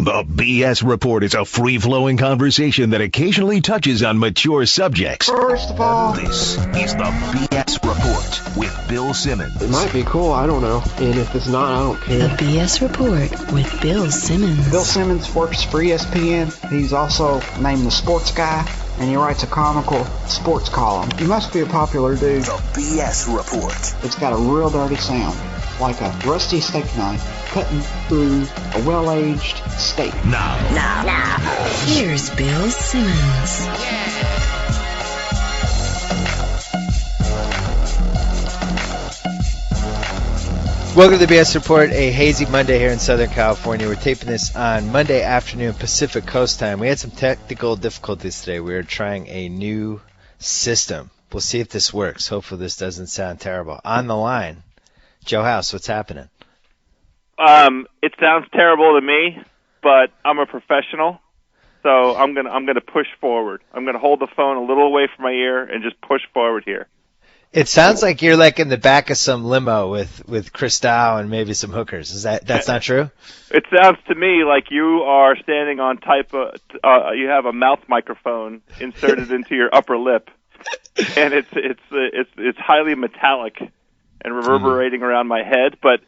The BS Report is a free-flowing conversation that occasionally touches on mature subjects. First of all, This is the BS Report with Bill Simmons. it might be cool, I don't know. And if it's not, I don't The care. BS Report with Bill Simmons. Bill Simmons works for ESPN. He's also named the Sports Guy, and he writes a comical sports column. He must be a popular dude. The BS Report. It's got a real dirty sound, like a rusty steak knife cutting through a well-aged steak. Now. Here's Bill Simmons. Welcome to the BS Report, a hazy Monday here in Southern California. We're taping this on Monday afternoon Pacific Coast time. We had some technical difficulties today. We are trying a new system. We'll see if this works. Hopefully this doesn't sound terrible. On the line, Joe House, what's happening? It sounds terrible to me, but I'm a professional, so I'm gonna push forward. I'm gonna hold the phone a little away from my ear and just push forward here. It sounds like you're like in the back of some limo with Cristal and maybe some hookers. That's not true? It sounds to me like you are standing on you have a mouth microphone inserted into your upper lip, and it's highly metallic and reverberating around my head, but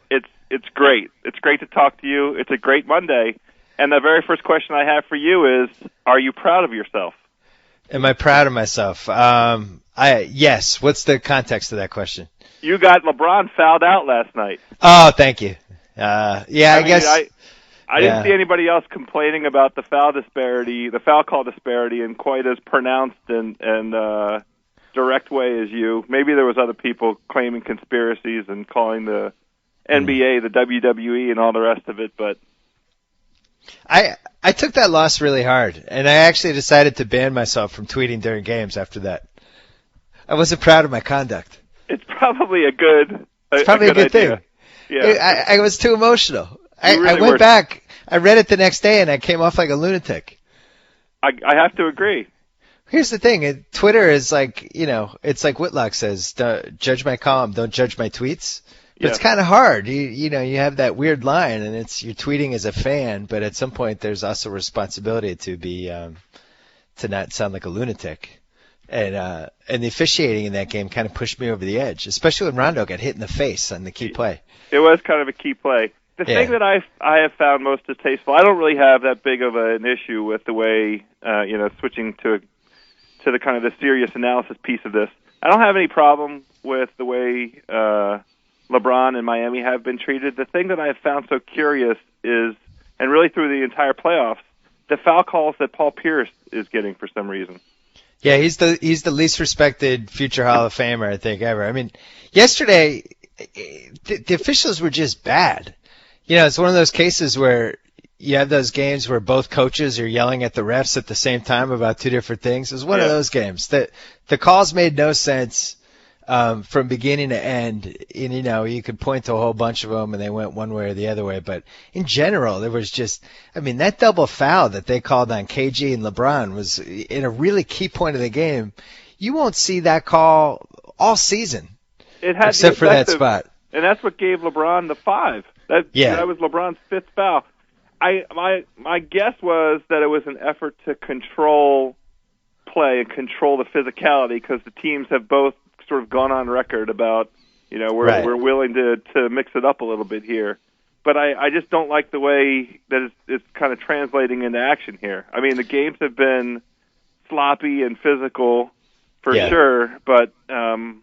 it's great. It's great to talk to you. It's a great Monday. And the very first question I have for you is, are you proud of yourself? Am I proud of myself? Yes. What's the context of that question? You got LeBron fouled out last night. Oh, thank you. I guess. I didn't see anybody else complaining about the foul call disparity in quite as pronounced and direct way as you. Maybe there was other people claiming conspiracies and calling the NBA, the WWE, and all the rest of it, but I took that loss really hard, and I actually decided to ban myself from tweeting during games after that. I wasn't proud of my conduct. it's probably a good good thing. idea. Yeah. I was too emotional. You really I went were. back. I read it the next day, and I came off like a lunatic. I have to agree. Here's the thing. Twitter is like, it's like Whitlock says, don't judge my column, don't judge my tweets. But it's kind of hard. You have that weird line, and you're tweeting as a fan, but at some point there's also responsibility to be to not sound like a lunatic. And the officiating in that game kind of pushed me over the edge, especially when Rondo got hit in the face on the key play. It was kind of a key play. The thing that I have found most distasteful, I don't really have that big of an issue with the way, switching to the kind of the serious analysis piece of this. I don't have any problem with the way LeBron and Miami have been treated. The thing that I have found so curious is, and really through the entire playoffs, the foul calls that Paul Pierce is getting for some reason. Yeah, he's the least respected future Hall of Famer, I think, ever. I mean, yesterday, the officials were just bad. It's one of those cases where you have those games where both coaches are yelling at the refs at the same time about two different things. It was one of those games. The calls made no sense from beginning to end. And, you could point to a whole bunch of them, and they went one way or the other way. But in general, there was just, that double foul that they called on KG and LeBron was in a really key point of the game. You won't see that call all season, except for that spot. And that's what gave LeBron the 5. That was LeBron's 5th foul. My guess was that it was an effort to control play and control the physicality, because the teams have both sort of gone on record about, we're willing to mix it up a little bit here. But I just don't like the way that it's kind of translating into action here. I mean, the games have been sloppy and physical for sure, but I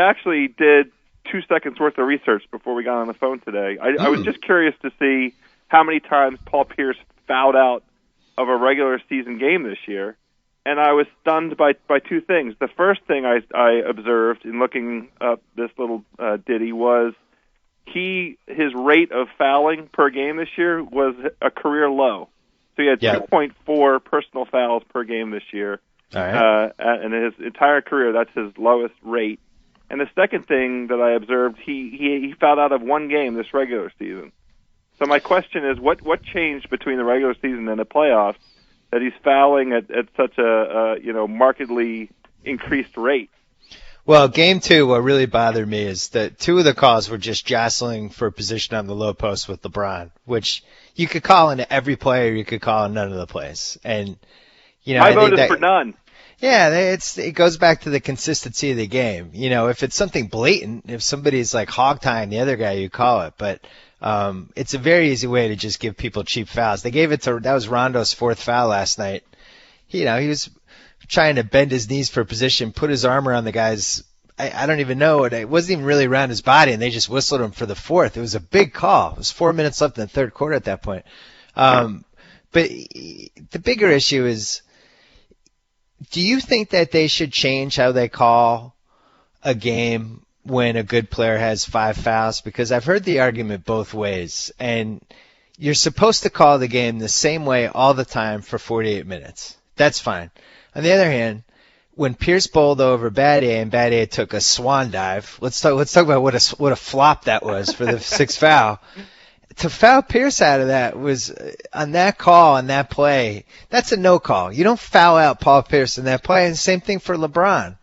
actually did 2 seconds worth of research before we got on the phone today. I was just curious to see how many times Paul Pierce fouled out of a regular season game this year, and I was stunned by two things. The first thing I observed in looking up this little ditty was his rate of fouling per game this year was a career low. So he had 2.4 personal fouls per game this year. All right. And in his entire career, that's his lowest rate. And the second thing that I observed, he fouled out of one game this regular season. So my question is, what changed between the regular season and the playoffs that he's fouling at such a markedly increased rate? Well, game 2, what really bothered me is that 2 of the calls were just jostling for position on the low post with LeBron, which you could call into every play or you could call in none of the plays. And, my vote is for none. Yeah, it goes back to the consistency of the game. If it's something blatant, if somebody's like hog tying the other guy, you call it. But it's a very easy way to just give people cheap fouls. That was Rondo's 4th foul last night. He was trying to bend his knees for position, put his arm around the guy's. I don't even know. It wasn't even really around his body, and they just whistled him for the 4th. It was a big call. It was 4 minutes left in the third quarter at that point. But the bigger issue is, do you think that they should change how they call a game when a good player has 5 fouls? Because I've heard the argument both ways, and you're supposed to call the game the same way all the time for 48 minutes. That's fine. On the other hand, when Pierce bowled over Battier and Battier took a swan dive, let's talk about what a flop that was for the 6th foul. To foul Pierce out of that was, on that call, on that play, that's a no call. You don't foul out Paul Pierce in that play, and the same thing for LeBron.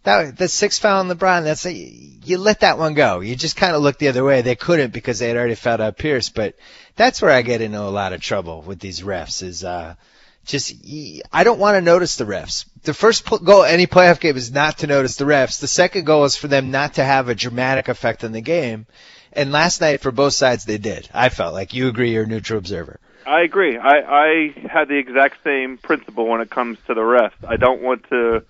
The 6th foul on LeBron, you let that one go. You just kind of look the other way. They couldn't because they had already fouled out Pierce, but that's where I get into a lot of trouble with these refs is, I don't want to notice the refs. The first goal of any playoff game is not to notice the refs. The second goal is for them not to have a dramatic effect on the game. And last night, for both sides, they did. I felt like you agree. You're a neutral observer. I agree. I had the exact same principle when it comes to the refs. I don't want to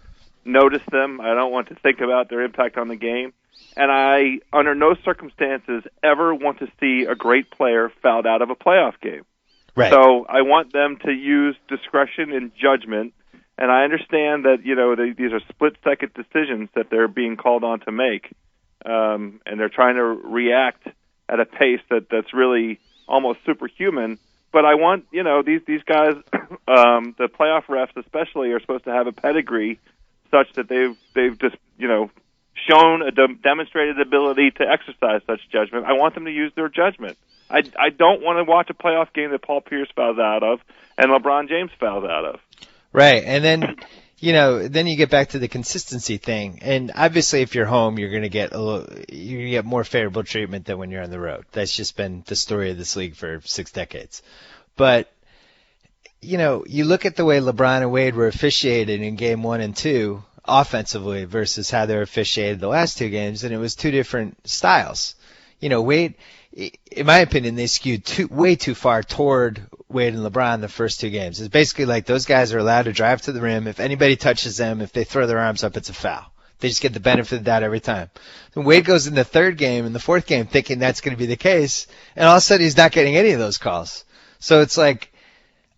notice them. I don't want to think about their impact on the game. And I, under no circumstances, ever want to see a great player fouled out of a playoff game. Right. So I want them to use discretion and judgment. And I understand that, these are split-second decisions that they're being called on to make. And they're trying to react at a pace that's really almost superhuman. But I want, these guys, the playoff refs especially, are supposed to have a pedigree such that they've just, shown a demonstrated ability to exercise such judgment. I want them to use their judgment. I don't want to watch a playoff game that Paul Pierce fouls out of and LeBron James fouls out of. Right, and then then you get back to the consistency thing. And obviously, if you're home, you're going to get more favorable treatment than when you're on the road. That's just been the story of this league for 6 decades. But you look at the way LeBron and Wade were officiated in game 1 and 2 offensively versus how they were officiated the last 2 games, and it was 2 different styles. Wade, in my opinion, they skewed way too far toward Wade and LeBron the first 2 games. It's basically like those guys are allowed to drive to the rim. If anybody touches them, if they throw their arms up, it's a foul. They just get the benefit of that every time. Then Wade goes in the 3rd game and the 4th game thinking that's going to be the case, and all of a sudden he's not getting any of those calls. So it's like,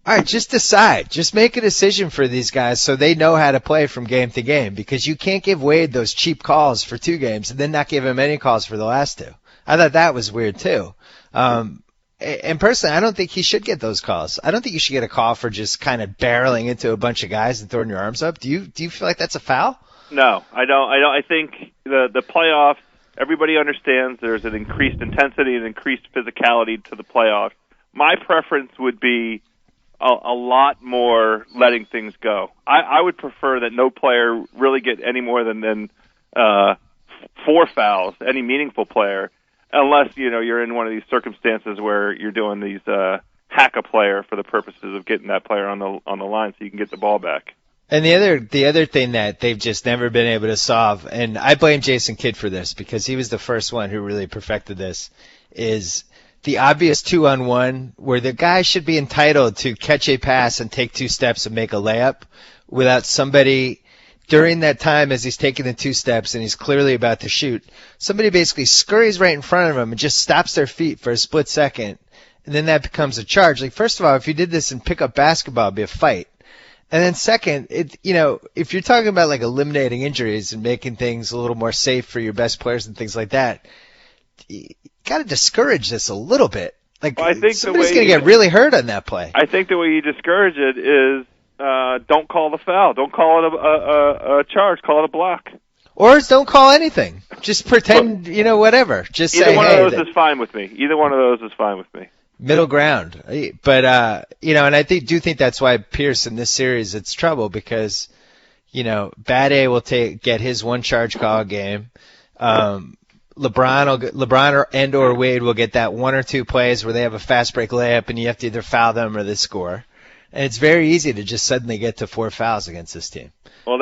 all right, just decide. Just make a decision for these guys so they know how to play from game to game, because you can't give Wade those cheap calls for 2 games and then not give him any calls for the last 2. I thought that was weird too. And personally, I don't think he should get those calls. I don't think you should get a call for just kind of barreling into a bunch of guys and throwing your arms up. Do you feel like that's a foul? No, I don't. I think the playoffs, everybody understands there's an increased intensity and increased physicality to the playoffs. My preference would be a lot more letting things go. I would prefer that no player really get any more than 4 fouls, any meaningful player, unless you're in one of these circumstances where you're doing these hack a player for the purposes of getting that player on the line so you can get the ball back. And the other thing that they've just never been able to solve, and I blame Jason Kidd for this because he was the first one who really perfected this, is the obvious 2-on-1 where the guy should be entitled to catch a pass and take 2 steps and make a layup without somebody during that time as he's taking the 2 steps and he's clearly about to shoot. Somebody basically scurries right in front of him and just stops their feet for a split second, and then that becomes a charge. Like, first of all, if you did this in pickup basketball, it'd be a fight. And then second, if you're talking about like eliminating injuries and making things a little more safe for your best players and things like that, you got to discourage this a little bit. Like, well, I think somebody's going to get really hurt on that play. I think the way you discourage it is don't call the foul. Don't call it a charge. Call it a block. Or don't call anything. Just pretend, whatever. Just either say, one of those is fine with me. Either one of those is fine with me. Middle ground. But, and I do think that's why Pierce in this series, it's trouble because, Bad A will get his 1 charge call game. LeBron or Wade will get that one or two plays where they have a fast break layup and you have to either foul them or they score. And it's very easy to just suddenly get to 4 fouls against this team. Well,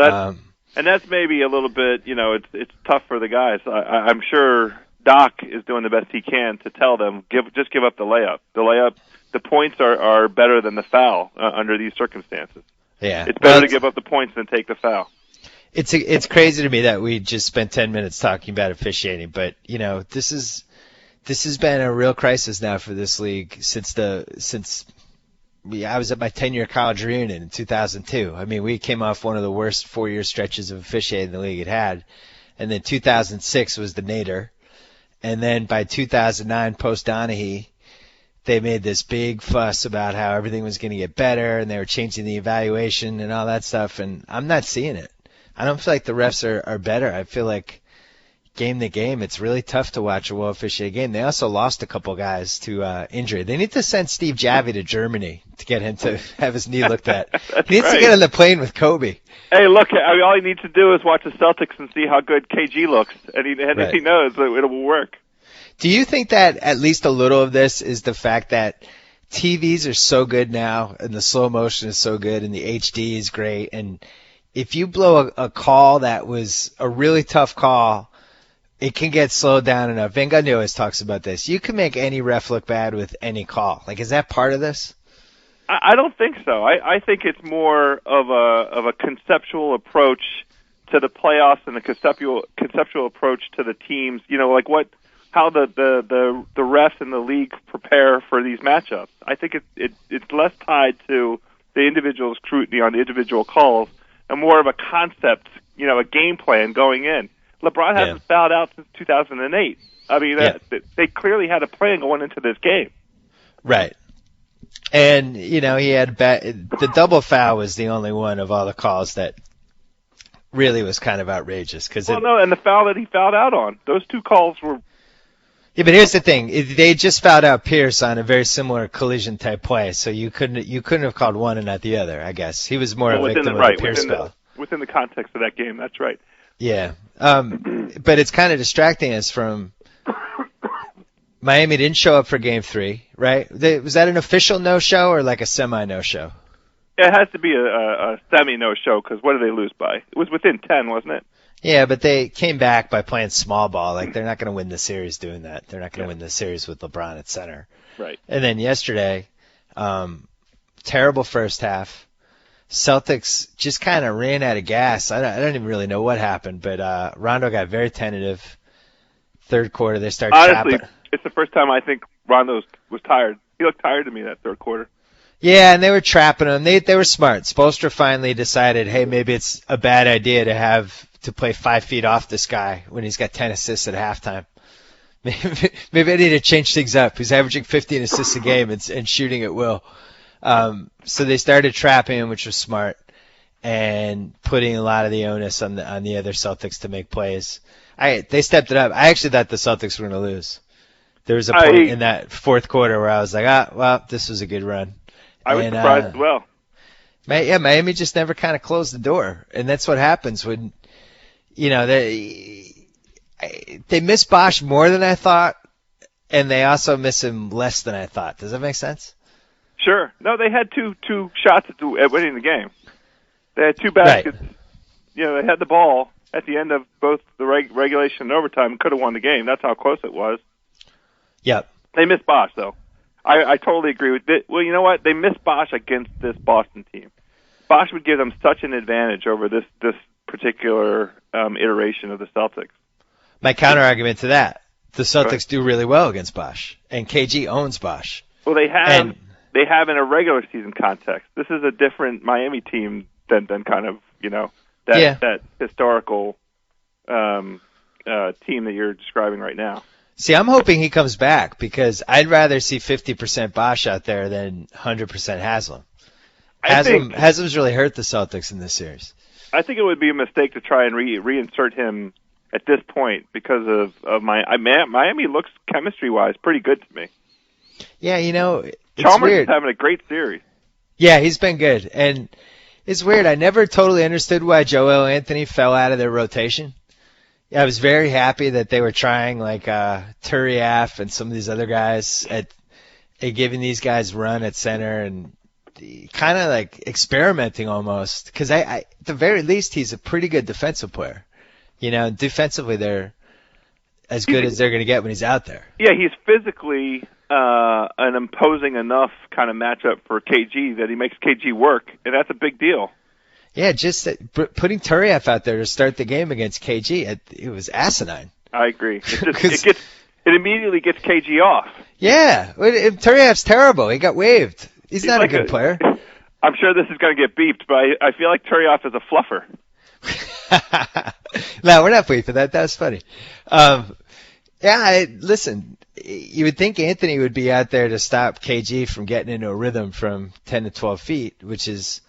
that's maybe a little bit, it's tough for the guys. I'm sure Doc is doing the best he can to tell them, just give up the layup. The points are better than the foul under these circumstances. Yeah. It's better to give up the points than take the foul. It's crazy to me that we just spent 10 minutes talking about officiating, but this has been a real crisis now for this league since I was at my 10-year college reunion in 2002. I mean, we came off one of the worst 4-year stretches of officiating the league had, and then 2006 was the nadir, and then by 2009 post Donaghy, they made this big fuss about how everything was going to get better, and they were changing the evaluation and all that stuff, and I'm not seeing it. I don't feel like the refs are better. I feel like game to game, it's really tough to watch a well-officiated game. They also lost a couple guys to injury. They need to send Steve Javy to Germany to get him to have his knee looked at. He needs to get on the plane with Kobe. Hey, look, all he needs to do is watch the Celtics and see how good KG looks, and he knows that it will work. Do you think that at least a little of this is the fact that TVs are so good now, and the slow motion is so good, and the HD is great, and if you blow a call that was a really tough call, it can get slowed down enough. Van Gundy always talks about this. You can make any ref look bad with any call. Like, is that part of this? I don't think so. I think it's more of a conceptual approach to the playoffs and a conceptual approach to the teams. How the refs in the league prepare for these matchups. I think it's less tied to the individual scrutiny on the individual calls and more of a concept, a game plan going in. LeBron hasn't fouled out since 2008. I mean, they clearly had a plan going into this game. Right. And, he had the double foul was the only one of all the calls that really was kind of outrageous. And the foul that he fouled out on, those two calls were... Yeah, but here's the thing. They just fouled out Pierce on a very similar collision type play, so you couldn't have called one and not the other, I guess. He was more a victim of the Pierce foul. Within the context of that game, that's right. Yeah. But it's kind of distracting us from Miami didn't show up for Game 3, right? Was that an official no-show or like a semi-no-show? It has to be a semi-no-show because what did they lose by? It was within 10, wasn't it? Yeah, but they came back by playing small ball. Like, they're not going to win the series doing that. They're not going to win the series with LeBron at center. Right. And then yesterday, terrible first half. Celtics just kind of ran out of gas. I don't even really know what happened, but Rondo got very tentative. Third quarter, they started Honestly, trapping. It's the first time I think Rondo was tired. He looked tired to me that third quarter. Yeah, and they were trapping him. They were smart. Spoelstra finally decided, hey, maybe it's a bad idea to play 5 feet off this guy when he's got 10 assists at halftime. Maybe I need to change things up. He's averaging 15 assists a game and shooting at will. So they started trapping him, which was smart, and putting a lot of the onus on the other Celtics to make plays. They stepped it up. I actually thought the Celtics were going to lose. There was a point in that fourth quarter where I was like, well, this was a good run. I was surprised as well. Miami just never kind of closed the door, and that's what happens when, they miss Bosh more than I thought, and they also miss him less than I thought. Does that make sense? Sure. No, they had two shots at winning the game. They had two baskets. Right. They had the ball at the end of both the regulation and overtime and could have won the game. That's how close it was. Yep. They missed Bosh, though. I totally agree with it. Well, you know what? They missed Bosh against this Boston team. Bosh would give them such an advantage over this particular iteration of the Celtics. My counter-argument to that, the Celtics do really well against Bosh, and KG owns Bosh. Well, they have in a regular season context. This is a different Miami team than kind of, that historical team that you're describing right now. See, I'm hoping he comes back because I'd rather see 50% Bosh out there than 100% Haslam. Haslam's really hurt the Celtics in this series. I think it would be a mistake to try and reinsert him at this point because of Miami looks chemistry-wise pretty good to me. Yeah, it's Chalmers weird. is having a great series. Yeah, he's been good. And it's weird. I never totally understood why Joel Anthony fell out of their rotation. I was very happy that they were trying like Turiaf and some of these other guys at giving these guys run at center and kind of like experimenting almost. Because at the very least, he's a pretty good defensive player. Defensively, they're as good as they're going to get when he's out there. Yeah, he's physically an imposing enough kind of matchup for KG that he makes KG work, and that's a big deal. Yeah, just putting Turiaf out there to start the game against KG, it was asinine. I agree. It immediately gets KG off. Yeah, Turiaf's terrible. He got waived. He's not like a good player. I'm sure this is going to get beeped, but I feel like Turiaf is a fluffer. No, we're not beeping that. That was funny. Listen, you would think Anthony would be out there to stop KG from getting into a rhythm from 10 to 12 feet, which is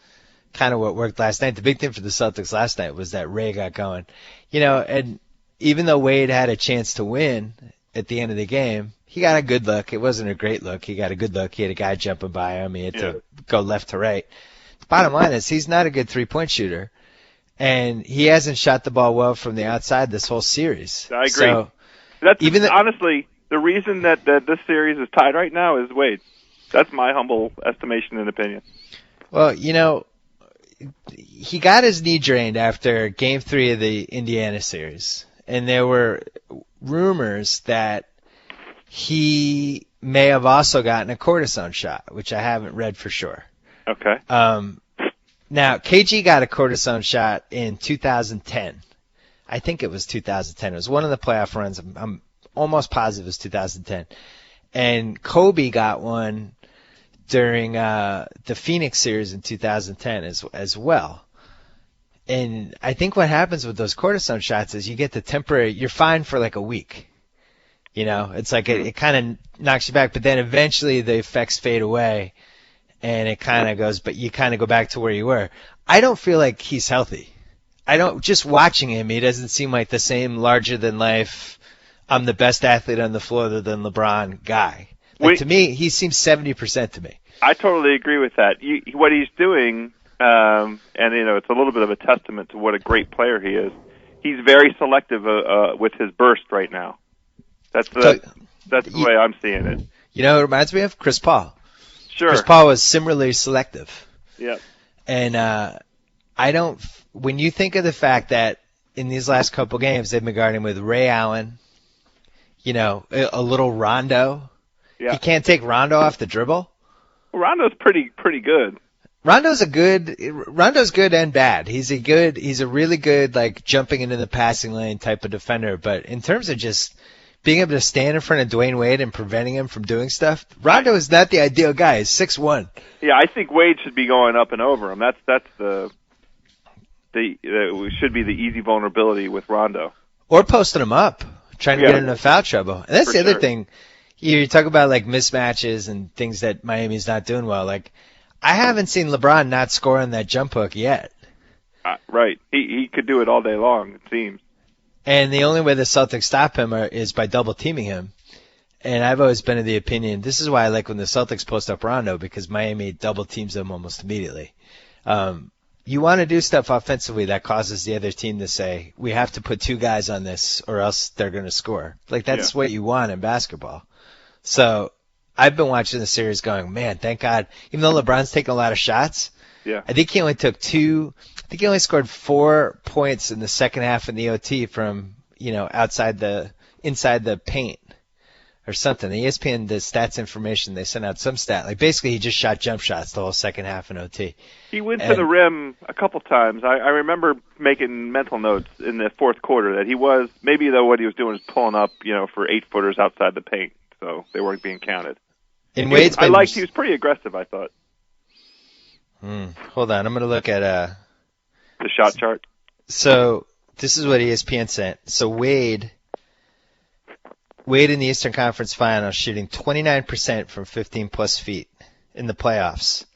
kind of what worked last night. The big thing for the Celtics last night was that Ray got going. And even though Wade had a chance to win at the end of the game, he got a good look. It wasn't a great look. He got a good look. He had a guy jumping by him. He had to go left to right. The bottom line is he's not a good three-point shooter, and he hasn't shot the ball well from the outside this whole series. I agree. So, honestly, the reason that this series is tied right now is Wade. That's my humble estimation and opinion. Well, he got his knee drained after Game 3 of the Indiana series, and there were rumors that he may have also gotten a cortisone shot, which I haven't read for sure. Okay. Now, KG got a cortisone shot in 2010. I think it was 2010. It was one of the playoff runs. I'm almost positive it was 2010. And Kobe got one during the Phoenix series in 2010 as well. And I think what happens with those cortisone shots is you get the temporary, you're fine for like a week. It's like it kind of knocks you back, but then eventually the effects fade away and it kind of goes, but you kind of go back to where you were. I don't feel like he's healthy. Just watching him, he doesn't seem like the same larger than life, I'm the best athlete on the floor other than LeBron guy. To me, he seems 70% to me. I totally agree with that. What he's doing, and it's a little bit of a testament to what a great player he is. He's very selective with his burst right now. That's the way I'm seeing it. It reminds me of Chris Paul. Sure. Chris Paul was similarly selective. Yeah. And when you think of the fact that in these last couple games they've been guarding with Ray Allen, a little Rondo. Yeah. He can't take Rondo off the dribble. Well, Rondo's pretty good. Rondo's good and bad. He's a really good, like, jumping into the passing lane type of defender. But in terms of just being able to stand in front of Dwayne Wade and preventing him from doing stuff, Rondo is not the ideal guy. He's 6'1". Yeah, I think Wade should be going up and over him. That's should be the easy vulnerability with Rondo. Or posting him up, trying to get into foul trouble. And that's the other thing. You talk about like mismatches and things that Miami's not doing well. Like, I haven't seen LeBron not score on that jump hook yet. Right. He could do it all day long, it seems. And the only way the Celtics stop him is by double teaming him. And I've always been of the opinion, this is why I like when the Celtics post up Rondo, because Miami double teams them almost immediately. You want to do stuff offensively that causes the other team to say, we have to put two guys on this or else they're going to score. Like, that's what you want in basketball. So I've been watching the series going, man, thank God. Even though LeBron's taking a lot of shots, I think he only scored 4 points in the second half in the OT from, inside the paint or something. The ESPN, the stats information, they sent out some stat. Like, basically he just shot jump shots the whole second half in OT. He went to the rim a couple times. I remember making mental notes in the fourth quarter that he was, maybe though what he was doing was pulling up, for 8-footers outside the paint. So they weren't being counted. He was pretty aggressive, I thought. Hold on, I'm going to look at the shot chart. So this is what ESPN sent. So Wade in the Eastern Conference Finals shooting 29% from 15-plus feet in the playoffs.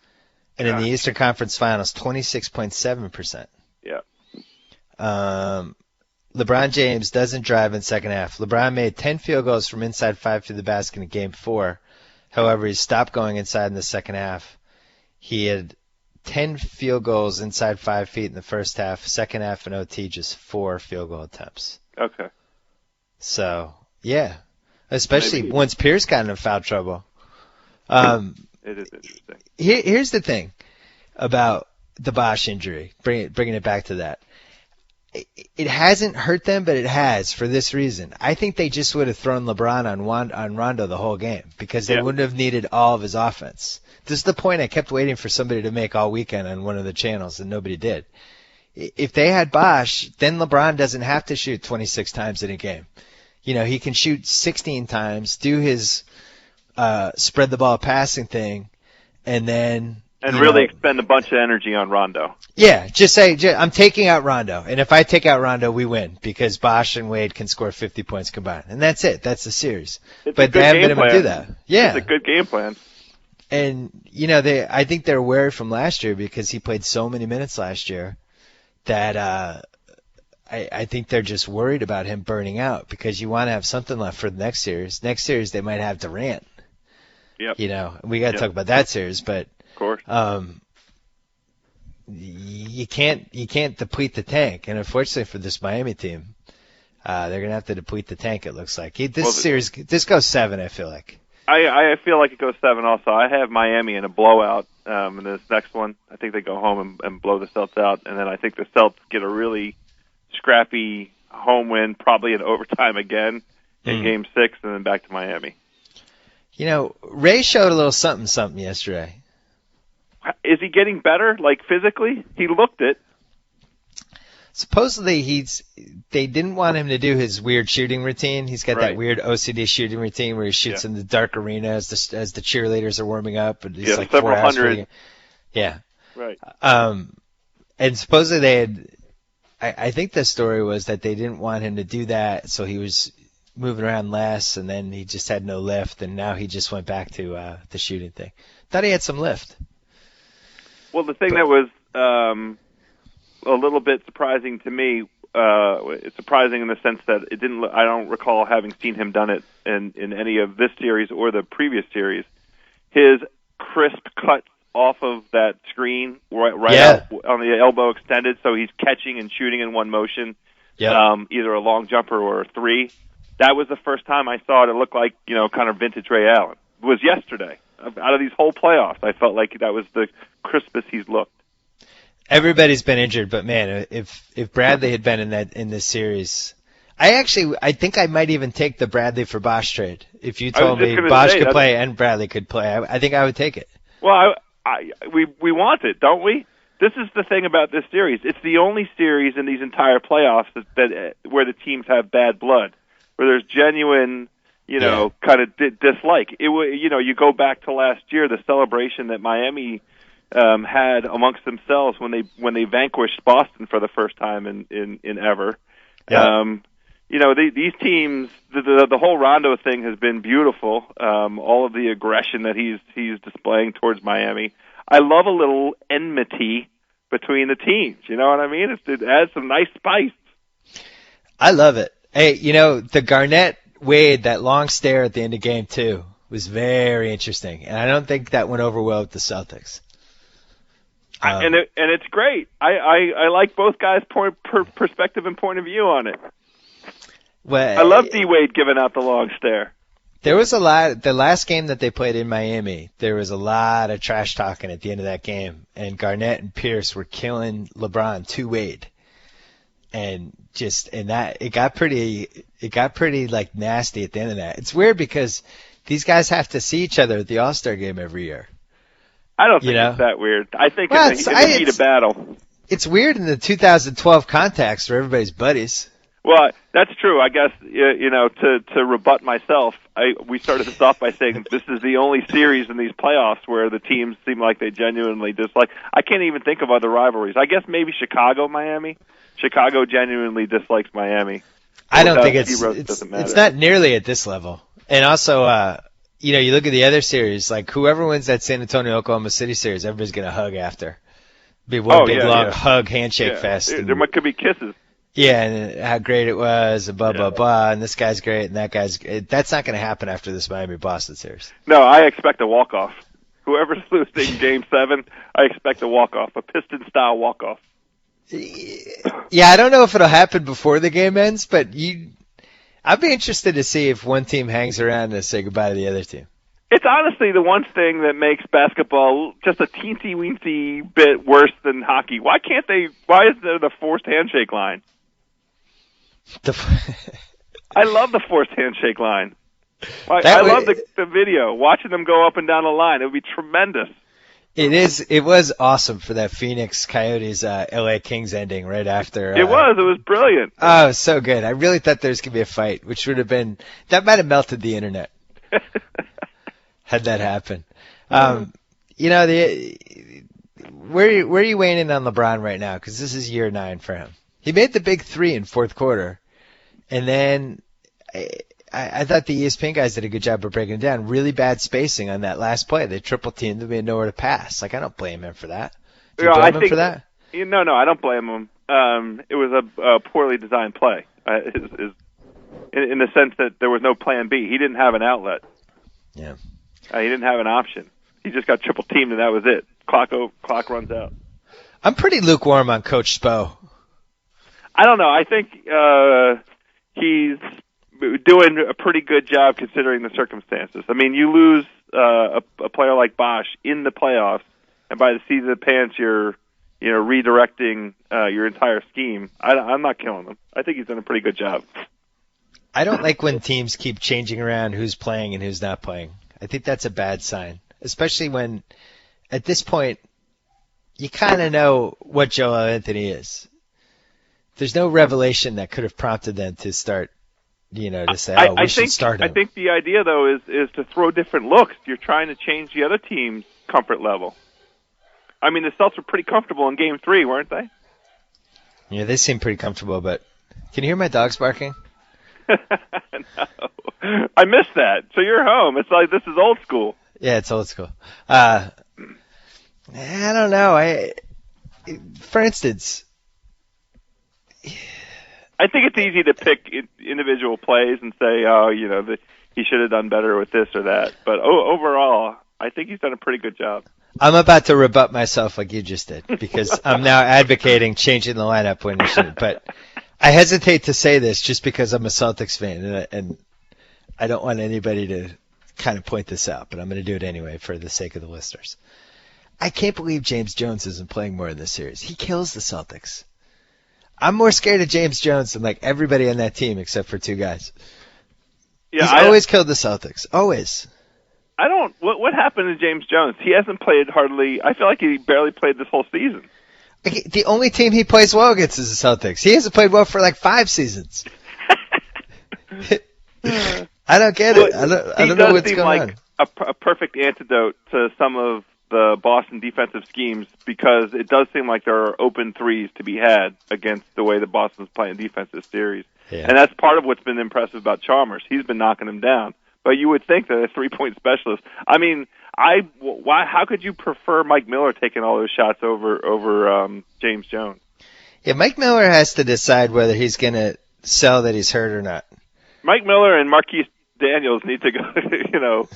And in the Eastern Conference Finals, 26.7%. Yeah. LeBron James doesn't drive in second half. LeBron made 10 field goals from inside 5 to the basket in Game 4. However, he stopped going inside in the second half. He had 10 field goals inside 5 feet in the first half. Second half in OT, just 4 field goal attempts. Okay. So, yeah. Especially Maybe. once Pierce got into foul trouble. It is interesting. Here's the thing about the Bosh injury, bringing it back to that. It hasn't hurt them, but it has for this reason. I think they just would have thrown LeBron on Rondo the whole game because they wouldn't have needed all of his offense. This is the point I kept waiting for somebody to make all weekend on one of the channels, and nobody did. If they had Bosh, then LeBron doesn't have to shoot 26 times in a game. You know, he can shoot 16 times, do his spread the ball passing thing, and then... And really expend a bunch of energy on Rondo. Yeah, just say, I'm taking out Rondo. And if I take out Rondo, we win because Bosh and Wade can score 50 points combined. And that's it. That's the series. But they haven't been able to do that. Yeah. It's a good game plan. And, you know, I think they're wary from last year because he played so many minutes last year that I think they're just worried about him burning out because you want to have something left for the next series. Next series, they might have Durant. Yep. You know, we got to talk about that series, but... Of course. You can't deplete the tank, and unfortunately for this Miami team, they're gonna have to deplete the tank. It looks like this goes 7. I feel like. I feel like it goes 7 also. I have Miami in a blowout in this next one. I think they go home and blow the Celtics out, and then I think the Celtics get a really scrappy home win, probably in overtime again in Game 6, and then back to Miami. You know, Ray showed a little something yesterday. Is he getting better, like physically? He looked it. Supposedly they didn't want him to do his weird shooting routine. He's got that weird OCD shooting routine where he shoots in the dark arena as the cheerleaders are warming up. And he's like several hundred. Yeah. Right. And supposedly they had, I think the story was that they didn't want him to do that, so he was moving around less, and then he just had no lift, and now he just went back to the shooting thing. Thought he had some lift. Well, the thing that was a little bit surprising to me, it's surprising in the sense that it didn't. I don't recall having seen him done it in any of this series or the previous series. His crisp cut off of that screen right out on the elbow extended, so he's catching and shooting in one motion, either a long jumper or a three. That was the first time I saw it. It looked like, kind of vintage Ray Allen. It was yesterday. Out of these whole playoffs, I felt like that was the crispest he's looked. Everybody's been injured, but man, if Bradley had been in this series, I think I might even take the Bradley for Bosh trade. If you told me Bosh could play and Bradley could play, I think I would take it. Well, we want it, don't we? This is the thing about this series. It's the only series in these entire playoffs that where the teams have bad blood, where there's genuine. Kind of dislike. You go back to last year, the celebration that Miami had amongst themselves when they vanquished Boston for the first time in ever. Yeah. These teams, the whole Rondo thing has been beautiful. All of the aggression that he's displaying towards Miami. I love a little enmity between the teams. You know what I mean? It adds some nice spice. I love it. Hey, the Garnett Wade, that long stare at the end of Game 2 was very interesting, and I don't think that went over well with the Celtics. And it's great. I like both guys' perspective and point of view on it. Well, I love D Wade giving out the long stare. There was a lot. The last game that they played in Miami, there was a lot of trash talking at the end of that game, and Garnett and Pierce were killing LeBron to Wade. And it got pretty like nasty at the end of that. It's weird because these guys have to see each other at the All-Star game every year. I don't think it's that weird. I think in the heat of battle. It's weird in the 2012 context where everybody's buddies. Well, that's true. I guess, to rebut myself, we started this off by saying this is the only series in these playoffs where the teams seem like they genuinely dislike. I can't even think of other rivalries. I guess maybe Chicago-Miami. Chicago genuinely dislikes Miami. I don't think it's not nearly at this level. And also, you look at the other series, like whoever wins that San Antonio-Oklahoma City series, everybody's going to hug after. Be one big long hug handshake fest. There could be kisses. Yeah, and how great it was, and blah, blah, blah, and this guy's great, and that guy's great. That's not going to happen after this Miami-Boston series. No, I expect a walk-off. Whoever's losing Game 7, I expect a walk-off, a Piston-style walk-off. Yeah, I don't know if it'll happen before the game ends, but I'd be interested to see if one team hangs around and say goodbye to the other team. It's honestly the one thing that makes basketball just a teensy-weensy bit worse than hockey. Why is there the forced handshake line? I love the forced handshake line. I love the video, watching them go up and down the line. It would be tremendous. It was awesome for that Phoenix Coyotes LA Kings ending right after. It was brilliant. Oh, it was so good. I really thought there was going to be a fight, which would have been, that might have melted the internet. Had that happen. You know, where are you weighing in on LeBron right now? Because this is year 9 for him. He made the big 3 in fourth quarter, and then I thought the ESPN guys did a good job of breaking it down. Really bad spacing on that last play. They triple teamed him. They had nowhere to pass. Like, I don't blame him for that. Do you blame him for that? No, I don't blame him. It was a poorly designed play, in the sense that there was no plan B. He didn't have an outlet. Yeah. He didn't have an option. He just got triple teamed, and that was it. Clock runs out. I'm pretty lukewarm on Coach Spo. I don't know. I think he's doing a pretty good job considering the circumstances. I mean, you lose a player like Bosch in the playoffs, and by the seat of the pants, you're redirecting your entire scheme. I'm not killing him. I think he's done a pretty good job. I don't like when teams keep changing around who's playing and who's not playing. I think that's a bad sign, especially when, at this point, you kind of know what Joel Anthony is. There's no revelation that could have prompted them to start, to say, we should start him. I think the idea, though, is to throw different looks. You're trying to change the other team's comfort level. I mean, the Celtics were pretty comfortable in Game 3, weren't they? Yeah, they seem pretty comfortable, but can you hear my dogs barking? No. I missed that. So you're home. It's like this is old school. Yeah, it's old school. I don't know. For instance, I think it's easy to pick individual plays and say, he should have done better with this or that. But overall, I think he's done a pretty good job. I'm about to rebut myself like you just did, because I'm now advocating changing the lineup when you shouldn't. But I hesitate to say this just because I'm a Celtics fan, and I don't want anybody to kind of point this out, but I'm going to do it anyway for the sake of the listeners. I can't believe James Jones isn't playing more in this series. He kills the Celtics. I'm more scared of James Jones than like everybody on that team except for 2 guys. Yeah, He's always killed the Celtics. Always. What happened to James Jones? He hasn't played hardly. I feel like he barely played this whole season. The only team he plays well against is the Celtics. He hasn't played well for like 5 seasons. I don't get it. I don't know what's going on. A perfect antidote to some of the Boston defensive schemes, because it does seem like there are open threes to be had against the way the Boston's playing defense this series. Yeah. And that's part of what's been impressive about Chalmers. He's been knocking them down. But you would think that a 3-point specialist. I mean, how could you prefer Mike Miller taking all those shots over James Jones? Yeah, Mike Miller has to decide whether he's going to sell that he's hurt or not. Mike Miller and Marquise Daniels need to go,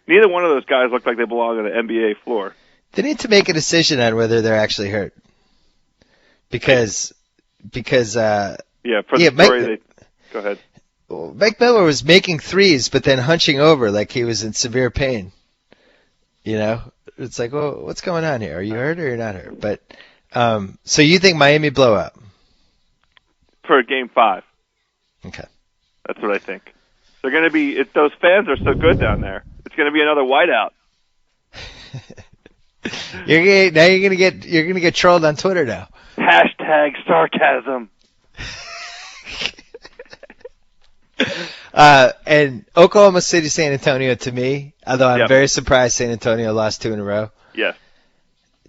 neither one of those guys look like they belong on the NBA floor. They need to make a decision on whether they're actually hurt. Because for the story, go ahead. Mike Miller was making threes, but then hunching over like he was in severe pain. It's like, well, what's going on here? Are you hurt or you're not hurt? But so you think Miami blowout for Game 5? Okay, that's what I think. They're going to be. Those fans are so good down there. It's going to be another whiteout. You're gonna get trolled on Twitter now. Hashtag sarcasm. And Oklahoma City, San Antonio, to me, although I'm very surprised San Antonio lost 2 in a row. Yes.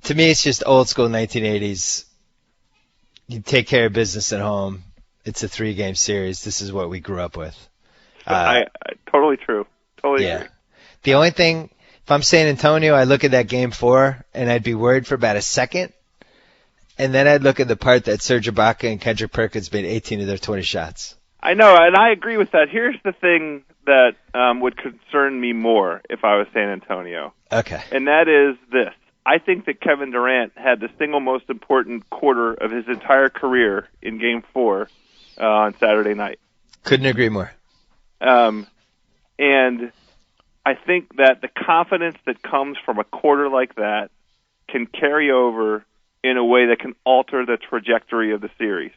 To me, it's just old school 1980s. You take care of business at home. It's a 3-game series. This is what we grew up with. Totally true. Totally agree. The only thing, if I'm San Antonio, I look at that Game 4, and I'd be worried for about a second. And then I'd look at the part that Serge Ibaka and Kendrick Perkins made 18 of their 20 shots. I know, and I agree with that. Here's the thing that would concern me more if I was San Antonio. Okay. And that is this. I think that Kevin Durant had the single most important quarter of his entire career in Game 4 on Saturday night. Couldn't agree more. And I think that the confidence that comes from a quarter like that can carry over in a way that can alter the trajectory of the series.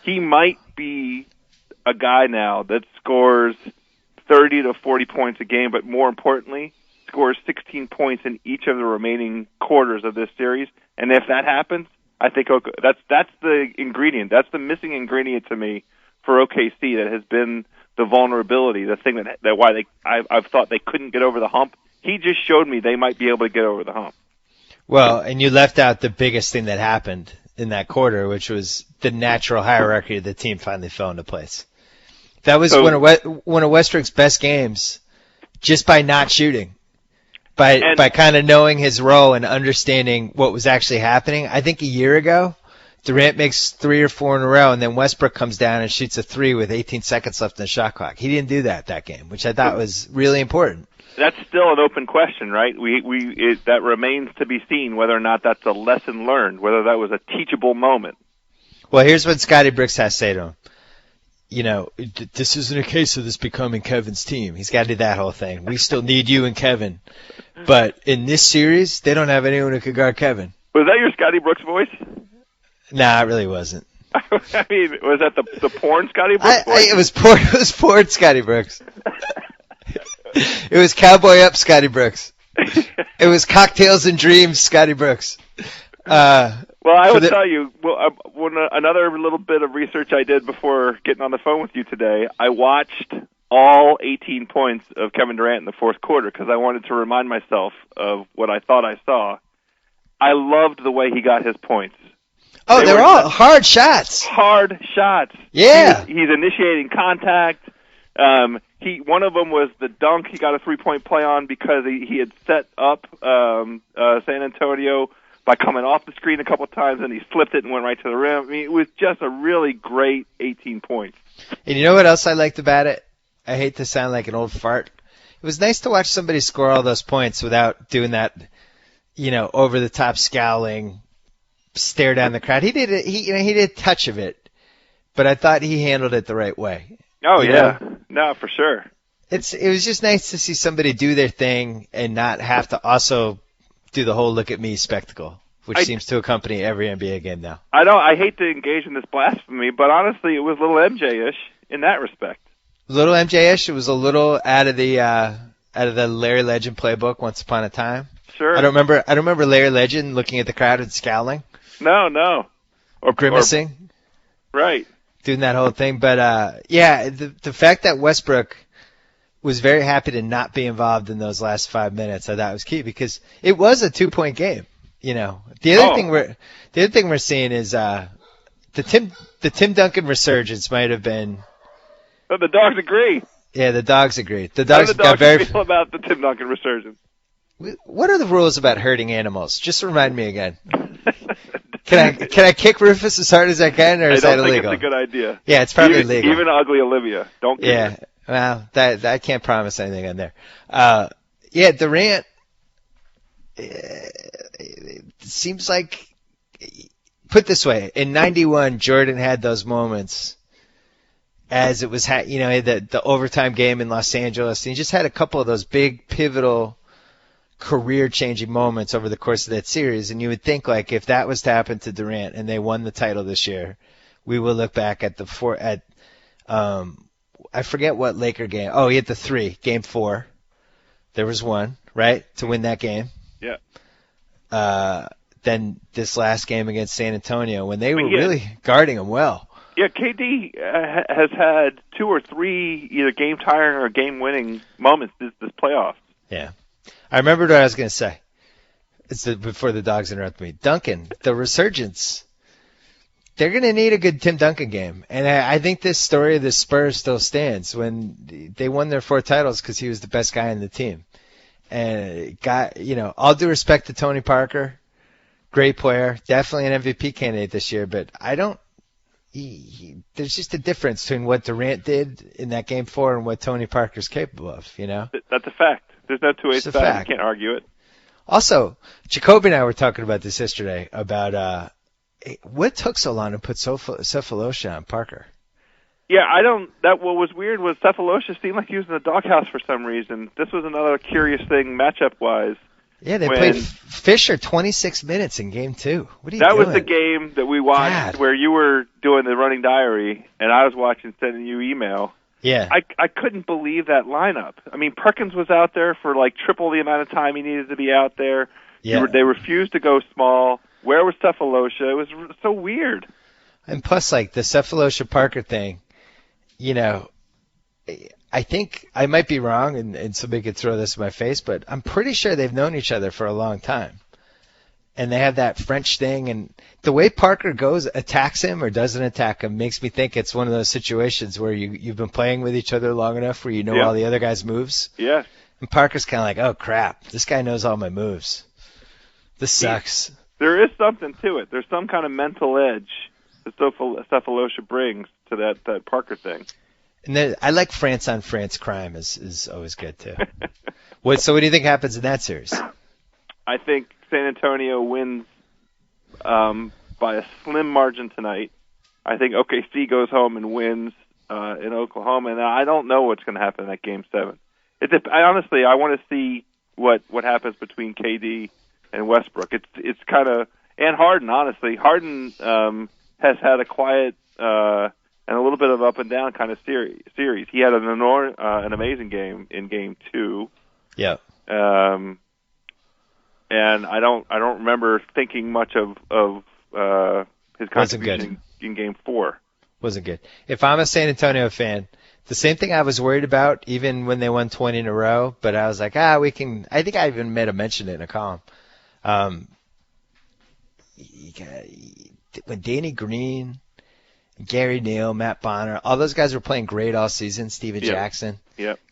He might be a guy now that scores 30 to 40 points a game, but more importantly, scores 16 points in each of the remaining quarters of this series. And if that happens, I think that's the ingredient. That's the missing ingredient to me for OKC that has been the vulnerability, the thing that why I've thought they couldn't get over the hump. He just showed me they might be able to get over the hump. Well, and you left out the biggest thing that happened in that quarter, which was the natural hierarchy of the team finally fell into place. That was one of Westbrook's best games, just by not shooting, by kind of knowing his role and understanding what was actually happening. I think a year ago, Durant makes 3 or 4 in a row, and then Westbrook comes down and shoots a 3 with 18 seconds left in the shot clock. He didn't do that game, which I thought was really important. That's still an open question, right? That remains to be seen whether or not that's a lesson learned, whether that was a teachable moment. Well, here's what Scotty Brooks has to say to him. You know, this isn't a case of this becoming Kevin's team. He's got to do that whole thing. We still need you and Kevin. But in this series, they don't have anyone who could guard Kevin. Was that your Scotty Brooks voice? Nah, it really wasn't. I mean, was that the porn Scotty Brooks voice? It was porn Scotty Brooks. It was Cowboy Up Scotty Brooks. It was Cocktails and Dreams Scotty Brooks. Well, I will tell you, another little bit of research I did before getting on the phone with you today, I watched all 18 points of Kevin Durant in the fourth quarter because I wanted to remind myself of what I thought I saw. I loved the way he got his points. Oh, they're all hard shots. Hard shots. Yeah. He's initiating contact. One of them was the dunk he got a 3-point play on because he had set up San Antonio by coming off the screen a couple of times, and he flipped it and went right to the rim. I mean, it was just a really great 18 points. And you know what else I liked about it? I hate to sound like an old fart. It was nice to watch somebody score all those points without doing that, over-the-top scowling, stare down the crowd. He did it. He did a touch of it, but I thought he handled it the right way. Oh, yeah. No, for sure. It was just nice to see somebody do their thing and not have to also do the whole look at me spectacle, which seems to accompany every NBA game now. I hate to engage in this blasphemy, but honestly, it was a little MJ-ish in that respect. A little MJ-ish. It was a little out of the Larry Legend playbook once upon a time. Sure. I don't remember Larry Legend looking at the crowd and scowling. No. Or grimacing. Right. Doing that whole thing. But, the fact that Westbrook was very happy to not be involved in those last 5 minutes, I thought was key because it was a 2-point game. The other thing we're seeing is the Tim Duncan resurgence might have been. But the dogs agree. Yeah, the dogs agree. How do the dogs feel about the Tim Duncan resurgence? What are the rules about hurting animals? Just remind me again. Can I kick Rufus as hard as I can, or is that illegal? I don't think it's a good idea. Yeah, it's probably illegal. Even ugly Olivia, don't kick her. Well, I can't promise anything on there. Durant. It seems like, put this way, in '91, Jordan had those moments. As it was, the overtime game in Los Angeles, and he just had a couple of those big pivotal, career-changing moments over the course of that series. And you would think, like, if that was to happen to Durant and they won the title this year, we will look back at I forget what Laker game. Oh, he had the 3, game 4. There was one, right, to win that game. Yeah. Then this last game against San Antonio when they were really guarding him well. Yeah, KD has had 2 or 3 either game-tying or game-winning moments this playoff. Yeah. I remembered what I was going to say. Before the dogs interrupt me. Duncan, the resurgence. They're going to need a good Tim Duncan game. And I think this story of the Spurs still stands when they won their 4 titles because he was the best guy on the team. And all due respect to Tony Parker, great player, definitely an MVP candidate this year, but there's just a difference between what Durant did in that game 4 and what Tony Parker's capable of, That's a fact. There's no two ways about it. You can't argue it. Also, Jacoby and I were talking about this yesterday about what took so long to put Cephalosha on Parker. Yeah, what was weird was Cephalosha seemed like he was in the doghouse for some reason. This was another curious thing matchup-wise. Yeah, they played Fisher 26 minutes in Game 2. What are you doing? That was the game that we watched where you were doing the running diary, and I was watching, sending you email. Yeah. I couldn't believe that lineup. I mean, Perkins was out there for like triple the amount of time he needed to be out there. Yeah. They refused to go small. Where was Cephalosha? It was so weird. And plus, like, the Cephalosha-Parker thing, you know, I think I might be wrong, and somebody could throw this in my face, but I'm pretty sure they've known each other for a long time. And they have that French thing, and the way Parker attacks him or doesn't attack him makes me think it's one of those situations where you've been playing with each other long enough where you know all the other guy's moves. Yeah. And Parker's kind of like, oh, crap, this guy knows all my moves. This sucks. There is something to it. There's some kind of mental edge that Cephalosha brings to that Parker thing. And then I like France on France crime is always good too. So what do you think happens in that series? I think San Antonio wins by a slim margin tonight. I think OKC goes home and wins in Oklahoma, and I don't know what's going to happen in that Game 7. Honestly, I want to see what happens between KD and Westbrook. It's kind of, and Harden. Honestly, Harden has had a quiet and a little bit of up and down kind of series. He had an amazing game in Game 2. Yeah. And I don't remember thinking much of his contribution in Game 4. Wasn't good. If I'm a San Antonio fan, the same thing I was worried about even when they won 20 in a row, but I was like, we can. I think I even made a mention it in a column. When Danny Green, Gary Neal, Matt Bonner, all those guys were playing great all season. Steven Jackson,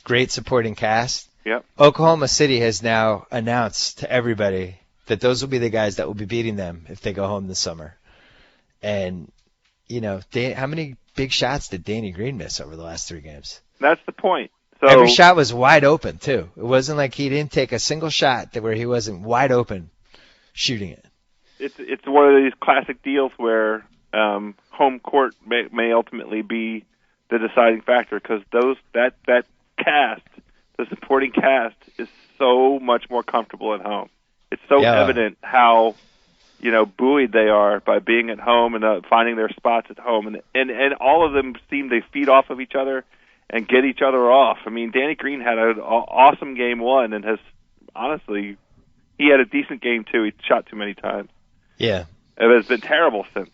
great supporting cast. Yep. Oklahoma City has now announced to everybody that those will be the guys that will be beating them if they go home this summer. And, you know, how many big shots did Danny Green miss over the last 3 games? That's the point. So every shot was wide open, too. It wasn't like he didn't take a single shot where he wasn't wide open shooting it. It's one of these classic deals where home court may ultimately be the deciding factor because that cast, the supporting cast, is so much more comfortable at home. It's so evident how buoyed they are by being at home and finding their spots at home, and all of them seem to feed off of each other and get each other off. I mean, Danny Green had an awesome Game 1 and has honestly he had a decent Game 2. He shot too many times. Yeah, it has been terrible since.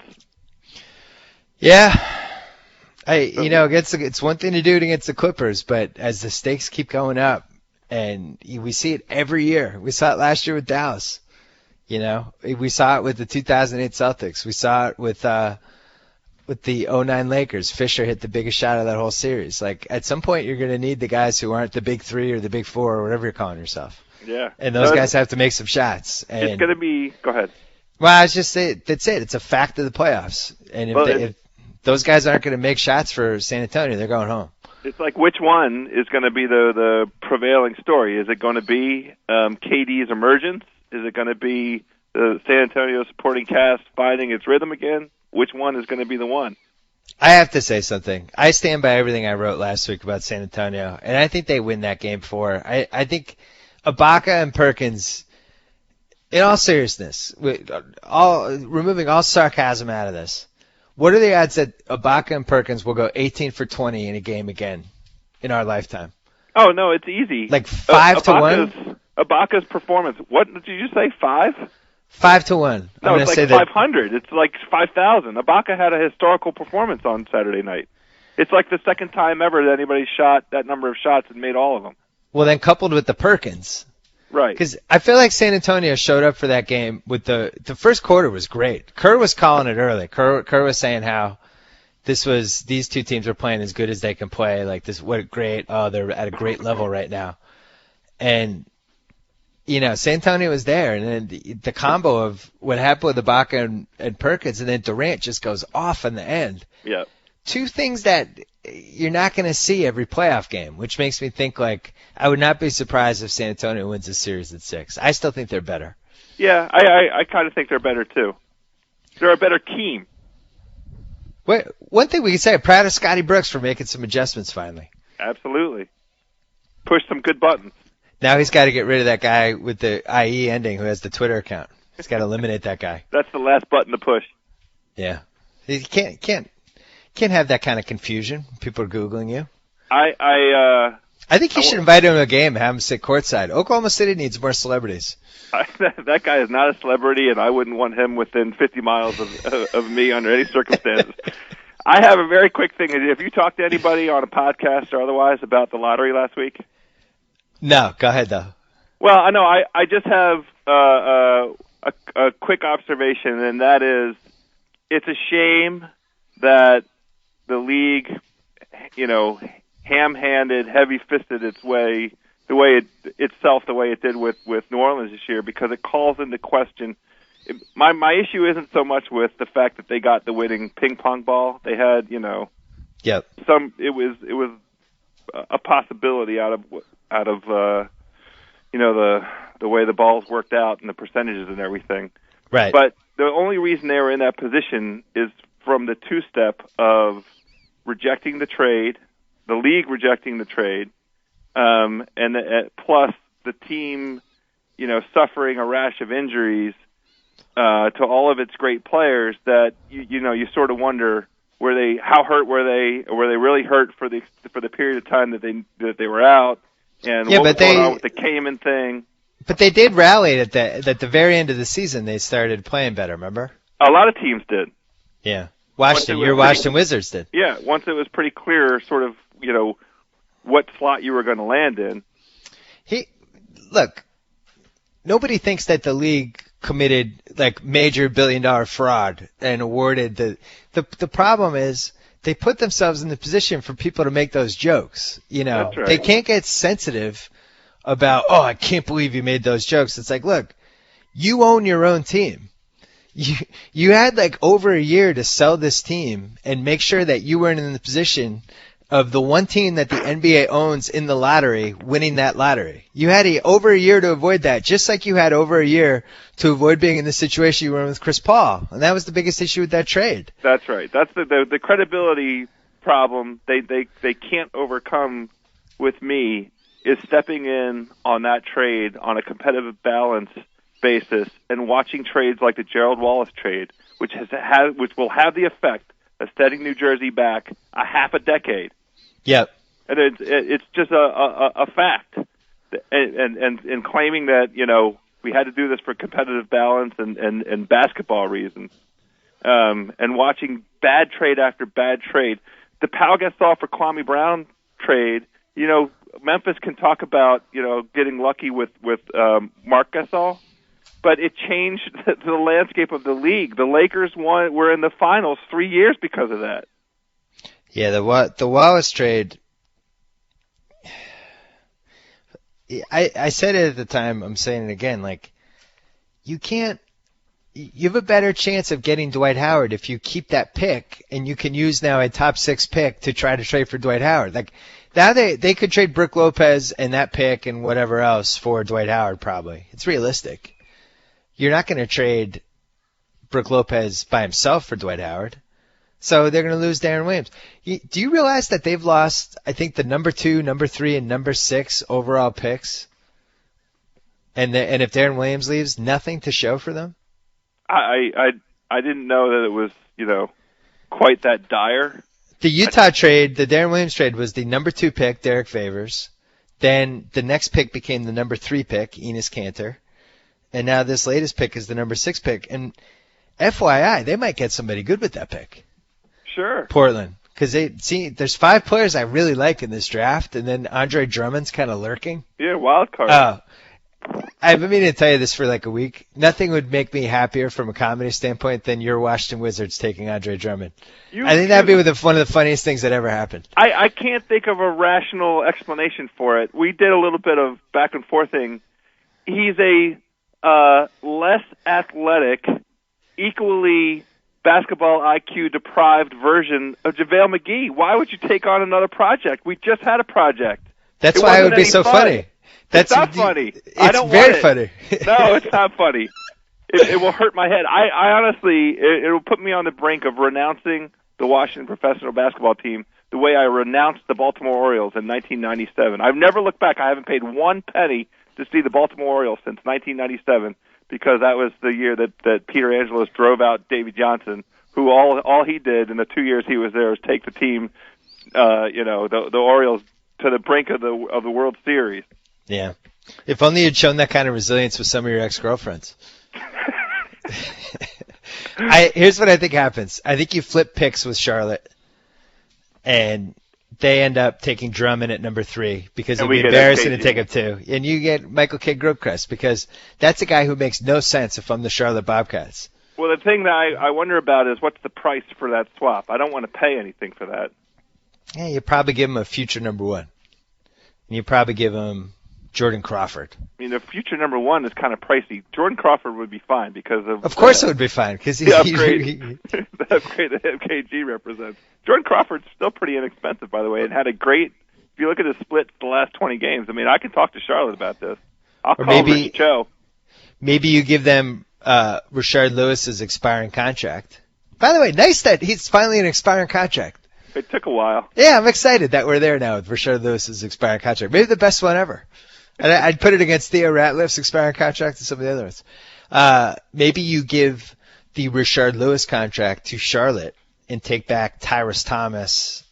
Yeah. It's one thing to do it against the Clippers, but as the stakes keep going up, and we see it every year. We saw it last year with Dallas. We saw it with the 2008 Celtics. We saw it with the 2009 Lakers. Fisher hit the biggest shot of that whole series. Like, at some point, you're going to need the guys who aren't the big 3 or the big 4 or whatever you're calling yourself. Yeah. And those guys have to make some shots. And, it's going to be – go ahead. Well, I was just saying, that's it. It's a fact of the playoffs. And if those guys aren't going to make shots for San Antonio, they're going home. It's like, which one is going to be the prevailing story? Is it going to be KD's emergence? Is it going to be the San Antonio supporting cast finding its rhythm again? Which one is going to be the one? I have to say something. I stand by everything I wrote last week about San Antonio, and I think they win that Game 4. I think Ibaka and Perkins, in all seriousness, removing all sarcasm out of this, what are the odds that Ibaka and Perkins will go 18 for 20 in a game again in our lifetime? Oh, no, it's easy. Like 5 to 1? Ibaka's performance. What did you say, 5? 5 to 1. No, it's like 500. It's like 5,000. Ibaka had a historical performance on Saturday night. It's like the second time ever that anybody shot that number of shots and made all of them. Well, then coupled with the Perkins. Right. Because I feel like San Antonio showed up for that game with the first quarter was great. Kerr was calling it early. Kerr was saying how these two teams are playing as good as they can play. Like this, they're at a great level right now. And, San Antonio was there. And then the combo of what happened with Ibaka and Perkins, and then Durant just goes off in the end. Yeah. Two things that you're not going to see every playoff game, which makes me think like I would not be surprised if San Antonio wins this series at 6. I still think they're better. Yeah, I kind of think they're better too. They're a better team. Wait, one thing we can say, I'm proud of Scotty Brooks for making some adjustments finally. Absolutely. Push some good buttons. Now he's got to get rid of that guy with the IE ending who has the Twitter account. He's got to eliminate that guy. That's the last button to push. Yeah. You can't have that kind of confusion. People are Googling you. I think you should invite him to a game and have him sit courtside. Oklahoma City needs more celebrities. That guy is not a celebrity, and I wouldn't want him within 50 miles of me under any circumstances. I have a very quick thing. Have you talked to anybody on a podcast or otherwise about the lottery last week? No, go ahead, though. Well, I know. I just have a quick observation, and that is it's a shame that the league, ham-handed, heavy-fisted its way, the way it did with New Orleans this year, because it calls into question. My issue isn't so much with the fact that they got the winning ping pong ball. They had, Yep. It was a possibility out of the way the balls worked out and the percentages and everything. Right. But the only reason they were in that position is from the two-step of rejecting the trade, the league rejecting the trade, plus the team, suffering a rash of injuries to all of its great players that you sort of wonder how hurt were they, or were they really hurt for the period of time that they were out, and what was going on with the Cayman thing. But they did rally at the very end of the season. They started playing better. Remember? A lot of teams did. Yeah, Washington Wizards did. Yeah, once it was pretty clear, sort of, what slot you were going to land in. Look, nobody thinks that the league committed like major billion-dollar fraud and awarded the problem is they put themselves in the position for people to make those jokes. That's right. They can't get sensitive about, oh, I can't believe you made those jokes. It's like, look, you own your own team. You had like over a year to sell this team and make sure that you weren't in the position of the one team that the NBA owns in the lottery winning that lottery. You had over a year to avoid that, just like you had over a year to avoid being in the situation you were in with Chris Paul. And that was the biggest issue with that trade. That's right. That's the credibility problem they can't overcome with me is stepping in on that trade on a competitive balance basis and watching trades like the Gerald Wallace trade, which will have the effect of setting New Jersey back a half a decade. Yep. And it's just a fact. And claiming that, we had to do this for competitive balance and basketball reasons. And watching bad trade after bad trade. The Pau Gasol for Kwame Brown trade, Memphis can talk about, getting lucky with Mark Gasol, but it changed the landscape of the league. The Lakers were in the finals 3 years because of that. Yeah, the Wallace trade, I said it at the time, I'm saying it again, like, you have a better chance of getting Dwight Howard if you keep that pick, and you can use now a top 6 pick to try to trade for Dwight Howard. Like, now they could trade Brook Lopez and that pick and whatever else for Dwight Howard probably. It's realistic. You're not going to trade Brook Lopez by himself for Dwight Howard. So they're going to lose Darren Williams. Do you realize that they've lost, I think, the number 2, number 3, and number 6 overall picks? And if Darren Williams leaves, nothing to show for them? I didn't know that it was, quite that dire. The Utah trade, the Darren Williams trade, was the number 2 pick, Derek Favors. Then the next pick became the number 3 pick, Enes Kanter. And now this latest pick is the number 6 pick. And FYI, they might get somebody good with that pick. Sure. Portland. Because there's 5 players I really like in this draft, and then Andre Drummond's kind of lurking. Yeah, wild card. I've been meaning to tell you this for like a week. Nothing would make me happier from a comedy standpoint than your Washington Wizards taking Andre Drummond. I think that'd be one of the funniest things that ever happened. I can't think of a rational explanation for it. We did a little bit of back and forthing. He's a less athletic, equally basketball IQ deprived version of JaVale McGee. Why would you take on another project? We just had a project. That's why it would be so funny. It's not funny. I don't want it. Funny. No, it's not funny. It will hurt my head. I honestly, it will put me on the brink of renouncing the Washington professional basketball team the way I renounced the Baltimore Orioles in 1997. I've never looked back. I haven't paid one penny to see the Baltimore Orioles since 1997 because that was the year that Peter Angelos drove out Davey Johnson, who all he did in the 2 years he was there was take the team, the Orioles to the brink of the World Series. Yeah. If only you'd shown that kind of resilience with some of your ex-girlfriends. Here's what I think happens. I think you flip picks with Charlotte, and they end up taking Drummond at number 3 because it'd be embarrassing to take him 2. And you get Michael Kidd-Gilchrist because that's a guy who makes no sense if I'm the Charlotte Bobcats. Well, the thing that I wonder about is what's the price for that swap? I don't want to pay anything for that. Yeah, you probably give him a future number 1. And you probably give him Jordan Crawford. I mean, the future number 1 is kind of pricey. Jordan Crawford would be fine because of... Of course it would be fine because the upgrade that MKG represents. Jordan Crawford's still pretty inexpensive, by the way, and had a great... If you look at his split the last 20 games, I mean, I can talk to Charlotte about this. I'll call Rich Joe. Maybe you give them Rashard Lewis's expiring contract. By the way, nice that he's finally an expiring contract. It took a while. Yeah, I'm excited that we're there now with Rashard Lewis's expiring contract. Maybe the best one ever. And I'd put it against Theo Ratliff's expiring contract and some of the other ones. Maybe you give the Rashard Lewis contract to Charlotte and take back Tyrus Thomas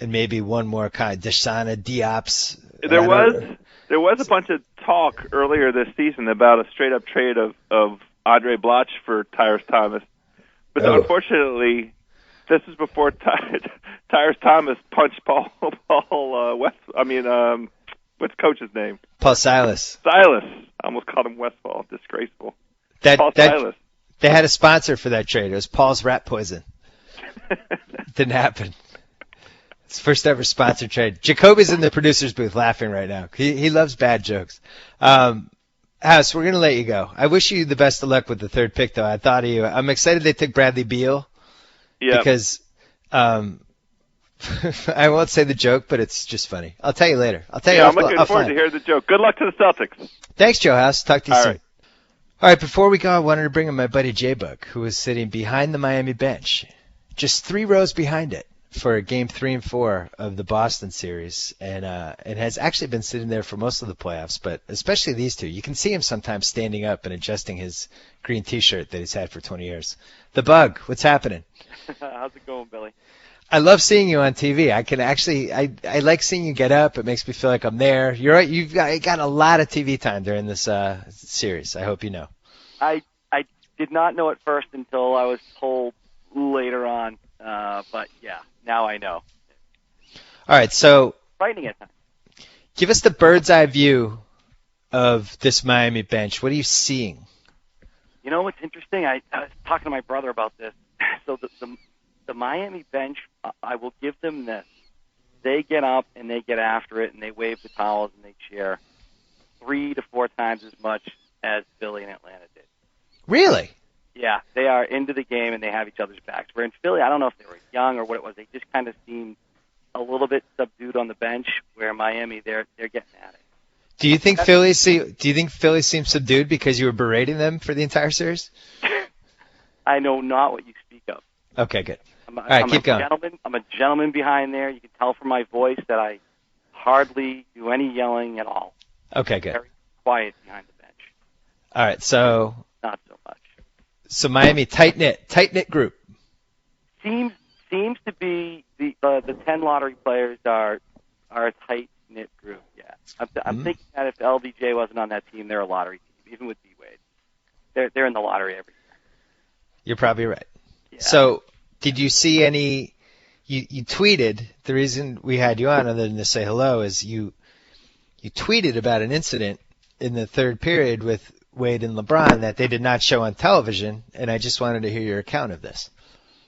and maybe one more kind, Deshauna Diops. There was a bunch of talk earlier this season about a straight up trade of Andre Bloch for Tyrus Thomas, but unfortunately, this is before Tyrus Thomas punched Paul West. I mean, what's coach's name? Paul Silas. I almost called him Westfall. Disgraceful. Silas. They had a sponsor for that trade. It was Paul's Rat Poison. Didn't happen. It's first ever sponsored trade. Jacoby's in the producer's booth laughing right now. He loves bad jokes. House, we're going to let you go. I wish you the best of luck with the 3rd pick, though. I thought of you. I'm excited they took Bradley Beal. Yeah. Because I won't say the joke, but it's just funny. I'll tell you later. I'm looking forward to hearing the joke. Good luck to the Celtics. Thanks, Joe House. Talk to you soon. Right. All right, before we go, I wanted to bring in my buddy J-Bug, who was sitting behind the Miami bench, just 3 rows behind it for Game 3 and 4 of the Boston series, and has actually been sitting there for most of the playoffs, but especially these 2. You can see him sometimes standing up and adjusting his green T-shirt that he's had for 20 years. The Bug, what's happening? How's it going, Billy? I love seeing you on TV. I like seeing you get up. It makes me feel like I'm there. You're right. You've got a lot of TV time during this series. I hope you know. I did not know at first until I was told later on. But yeah, now I know. All right, so frightening at times. Give us the bird's eye view of this Miami bench. What are you seeing? You know what's interesting? I was talking to my brother about this. So the Miami bench, I will give them this. They get up and they get after it and they wave the towels and they cheer 3 to 4 times as much as Philly and Atlanta did. Really? Yeah, they are into the game and they have each other's backs. Where in Philly, I don't know if they were young or what it was. They just kind of seemed a little bit subdued on the bench. Where Miami, they're getting at it. Do you think Philly seems subdued because you were berating them for the entire series? I know not what you speak of. Okay, good. All right, keep going. I'm a gentleman behind there. You can tell from my voice that I hardly do any yelling at all. Okay, good. Very quiet behind the bench. All right, so not so much. So Miami, tight knit group. Seems to be the 10 lottery players are a tight knit group. Yeah, I'm thinking that if LBJ wasn't on that team, they're a lottery team. Even with D-Wade, they're in the lottery every year. You're probably right. Yeah. So, did you see any? You tweeted. The reason we had you on, other than to say hello, is you tweeted about an incident in the 3rd period with Wade and LeBron that they did not show on television, and I just wanted to hear your account of this.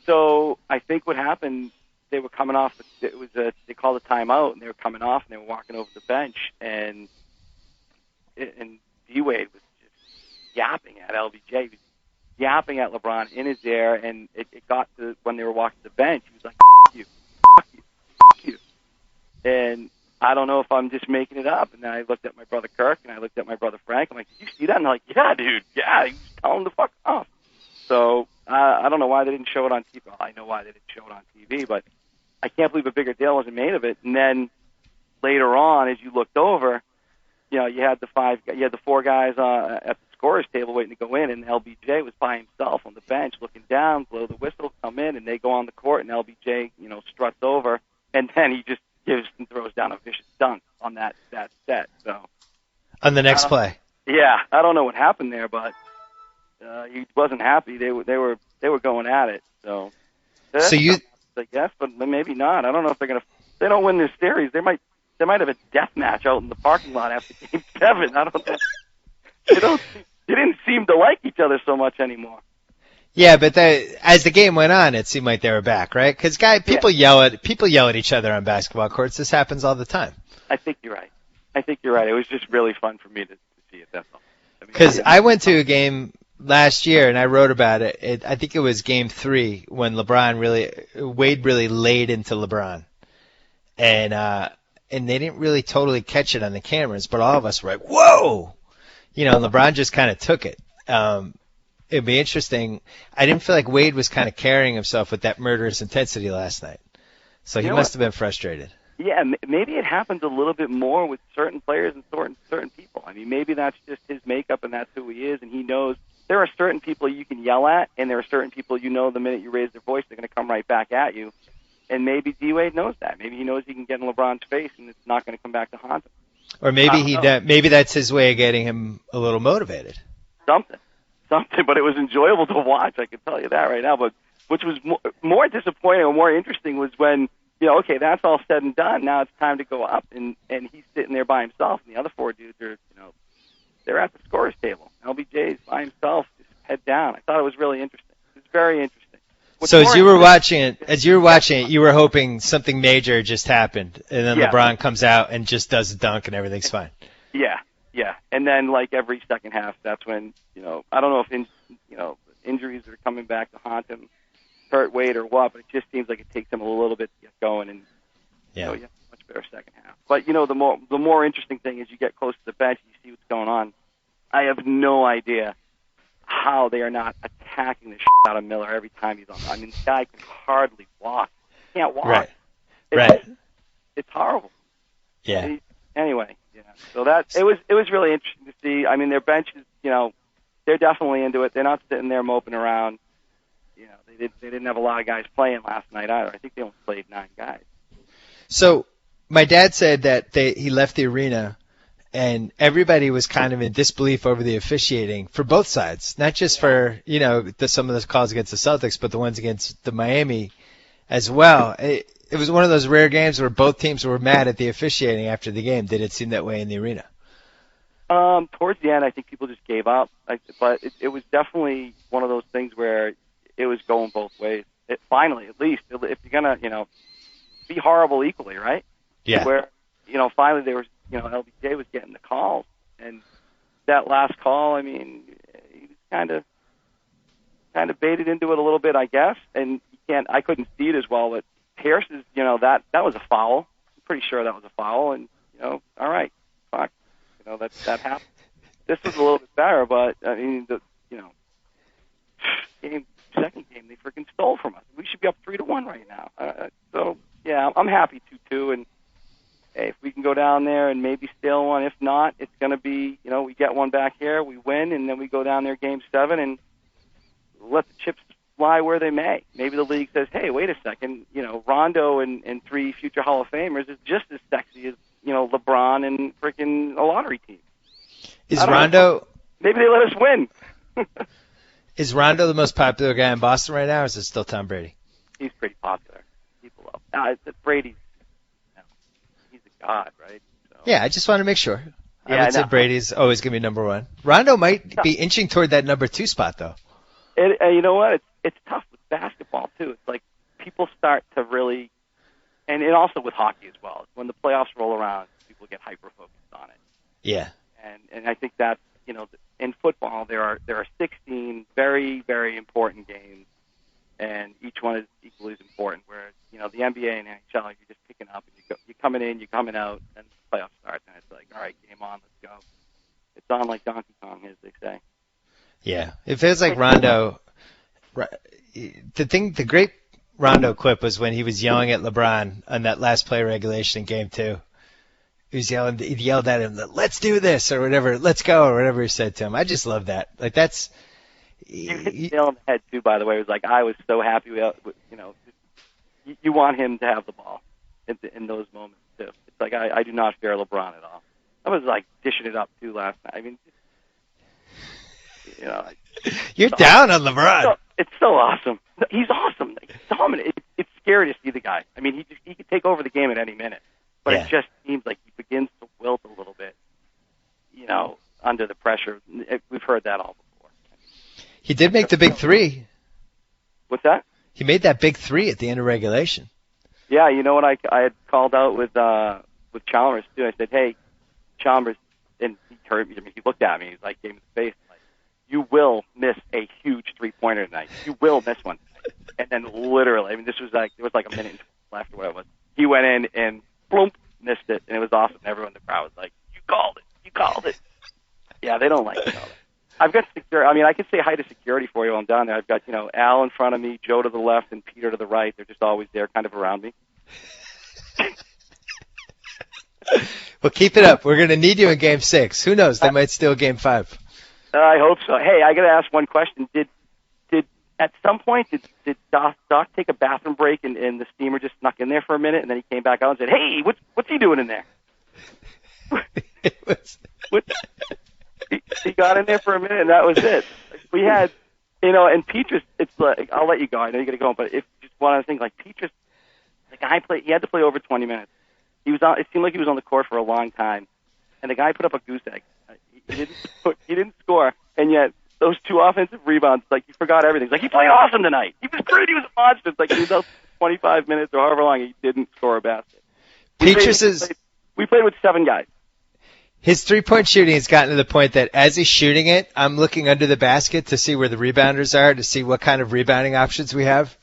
So I think what happened, they were coming off. They called a timeout, and they were coming off, and they were walking over the bench, and D-Wade was just yapping at LBJ. yapping at LeBron in his ear, and it got to when they were walking to the bench. He was like, "F you, fuck you, fuck you," and I don't know if I'm just making it up. And then I looked at my brother Kirk, and I looked at my brother Frank. I'm like, "Did you see that?" And they're like, "Yeah, dude. Yeah, he was telling him to fuck off." So I don't know why they didn't show it on TV. Well, I know why they didn't show it on TV, but I can't believe a bigger deal wasn't made of it. And then later on, as you looked over, you had the four guys at the scorer's table waiting to go in, and LBJ was by himself on the bench looking down, blow the whistle, come in, and they go on the court, and LBJ, struts over, and then he just gives and throws down a vicious dunk on that set. So on the next play. Yeah, I don't know what happened there, but he wasn't happy. They were going at it. So I guess, but maybe not. I don't know if they're gonna. If they don't win this series, they might have a death match out in the parking lot after Game 7. I don't know. They didn't seem to like each other so much anymore. Yeah, but as the game went on, it seemed like they were back, right? Because people yell at each other on basketball courts. This happens all the time. I think you're right. It was just really fun for me to see it. That's all. Because I went to a game last year and I wrote about it. I think it was Game 3 when Wade really laid into LeBron, and they didn't really totally catch it on the cameras, but all of us were like, "Whoa!" And LeBron just kind of took it. It'd be interesting. I didn't feel like Wade was kind of carrying himself with that murderous intensity last night, so he must have been frustrated. Yeah, maybe it happens a little bit more with certain players and certain people. I mean, maybe that's just his makeup and that's who he is, and he knows there are certain people you can yell at, and there are certain people the minute you raise their voice, they're going to come right back at you. And maybe D-Wade knows that. Maybe he knows he can get in LeBron's face, and it's not going to come back to haunt him. Or maybe maybe that's his way of getting him a little motivated. Something. But it was enjoyable to watch. I can tell you that right now. But which was more disappointing or more interesting was when okay, that's all said and done. Now it's time to go up, and he's sitting there by himself, and the other four dudes are they're at the scorer's table. LBJ's by himself, just head down. I thought it was really interesting. It was very interesting. So as you were watching it, you were hoping something major just happened, and then LeBron comes out and just does a dunk, and everything's fine. Yeah. And then like every second half, that's when I don't know if injuries are coming back to haunt him, hurt Wade or what, but it just seems like it takes him a little bit to get going, and you have a much better second half. But the more interesting thing is you get close to the bench, and you see what's going on. I have no idea how they are not attacking the shit out of Miller every time he's on. I mean, this guy can hardly walk. He can't walk. Right. It's horrible. Yeah. Anyway, so it was really interesting to see. I mean, their bench is, they're definitely into it. They're not sitting there moping around. They didn't have a lot of guys playing last night either. I think they only played 9 guys. So my dad said that he left the arena and everybody was kind of in disbelief over the officiating for both sides, not just for, some of those calls against the Celtics, but the ones against the Miami as well. It was one of those rare games where both teams were mad at the officiating after the game. Did it seem that way in the arena? Towards the end, I think people just gave up. But it was definitely one of those things where it was going both ways. Finally, at least, if you're going to, be horrible equally, right? Yeah. Where, finally there was, LBJ was getting the calls. And that last call, I mean, he was kind of baited into it a little bit, I guess. And I couldn't see it as well, but Pierce's, that was a foul. I'm pretty sure that was a foul. And, all right, fuck. That happened. This was a little bit better, but, I mean, second game, they freaking stole from us. We should be up 3-1 right now. So, yeah, I'm happy 2-2. And, hey, if we can go down there and maybe steal one, if not, it's going to be, we get one back here, we win, and then we go down there Game 7 and let the chips fly where they may. Maybe the league says, hey, wait a second, Rondo and 3 future Hall of Famers is just as sexy as, LeBron and freaking a lottery team. Is Rondo... Maybe they let us win. Is Rondo the most popular guy in Boston right now, or is it still Tom Brady? He's pretty popular. People love Brady. He's a god, right? So. Yeah, I just want to make sure. I would say Brady's always going to be number 1. Rondo might be inching toward that number 2 spot, though. You know what? It's tough with basketball, too. It's like people start to really, and also with hockey as well. When the playoffs roll around, people get hyper-focused on it. Yeah. And I think that's, in football, there are 16 very, very NBA and NHL, you're just picking up and you're coming in, you're coming out, and the playoffs start, and it's like, all right, game on, let's go. It's on like Donkey Kong, as they say. Yeah, it feels like Rondo. The great Rondo clip was when he was yelling at LeBron on that last play regulation in Game 2. He yelled at him, "Let's do this," or whatever, "Let's go," or whatever he said to him. I just love that. Like that's. You hit the nail on the head too. By the way, it was like I was so happy. You want him to have the ball in those moments too. It's like I do not fear LeBron at all. I was like dishing it up too last night. I mean, you're down on LeBron. It's so awesome. He's awesome. He's dominant. It's scary to see the guy. I mean, he could take over the game at any minute. But It just seems like he begins to wilt a little bit, under the pressure. We've heard that all before. He did make the big three. What's that? He made that big three at the end of regulation. Yeah, you know what I had called out with Chalmers too. I said, "Hey, Chalmers," and he heard me. I mean, he looked at me. He's like, gave me the face. Like, you will miss a huge 3-pointer tonight. You will miss one. And then literally, I mean, there was like a minute left or whatever it was. He went in and boom, missed it, and it was awesome. Everyone in the crowd was like, "You called it! You called it!" Yeah, they don't like it. I've got security. I mean, I can say hi to security for you while I'm down there. I've got Al in front of me, Joe to the left, and Peter to the right. They're just always there, kind of around me. Well, keep it up. We're going to need you in Game 6. Who knows? They might steal Game 5. I hope so. Hey, I got to ask one question. Did at some point did Doc take a bathroom break and the steamer just snuck in there for a minute and then he came back out and said, "Hey, what's he doing in there?" He got in there for a minute and that was it. We had, and Petrus. It's like, I'll let you go. I know you got to go, but if just one other thing, like Petrus, the guy he had to play over 20 minutes. It seemed like he was on the court for a long time, and the guy put up a goose egg. He didn't score, and yet those 2 offensive rebounds, like he forgot everything. It's like he played awesome tonight. He was great. He was a monster. It's like he was out 25 minutes or however long he didn't score a basket. We played with 7 guys. His 3-point shooting has gotten to the point that as he's shooting it, I'm looking under the basket to see where the rebounders are, to see what kind of rebounding options we have.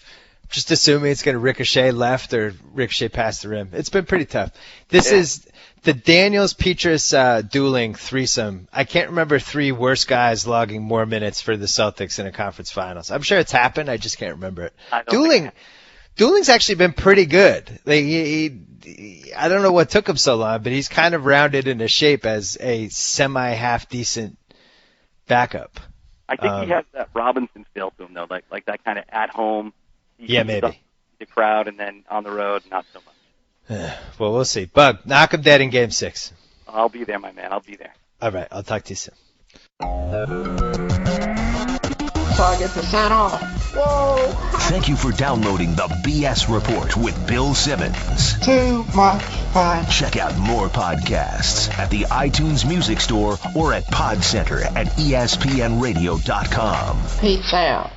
Just assuming it's going to ricochet left or ricochet past the rim. It's been pretty tough. This is the Daniels-Petrus dueling threesome. I can't remember 3 worse guys logging more minutes for the Celtics in a conference finals. I'm sure it's happened. I just can't remember it. Dueling's actually been pretty good. Like, I don't know what took him so long, but he's kind of rounded into shape as a semi-half decent backup. I think he has that Robinson feel to him, though, like that kind of at-home. Yeah, maybe. The crowd, and then on the road, not so much. Well, we'll see. Bug, knock him dead in Game 6. I'll be there, my man. I'll be there. All right. I'll talk to you soon. So I get to sign off. Whoa! Thank you for downloading the BS Report with Bill Simmons. Too much fun. Check out more podcasts at the iTunes Music Store or at Pod Center at ESPNradio.com. Peace out.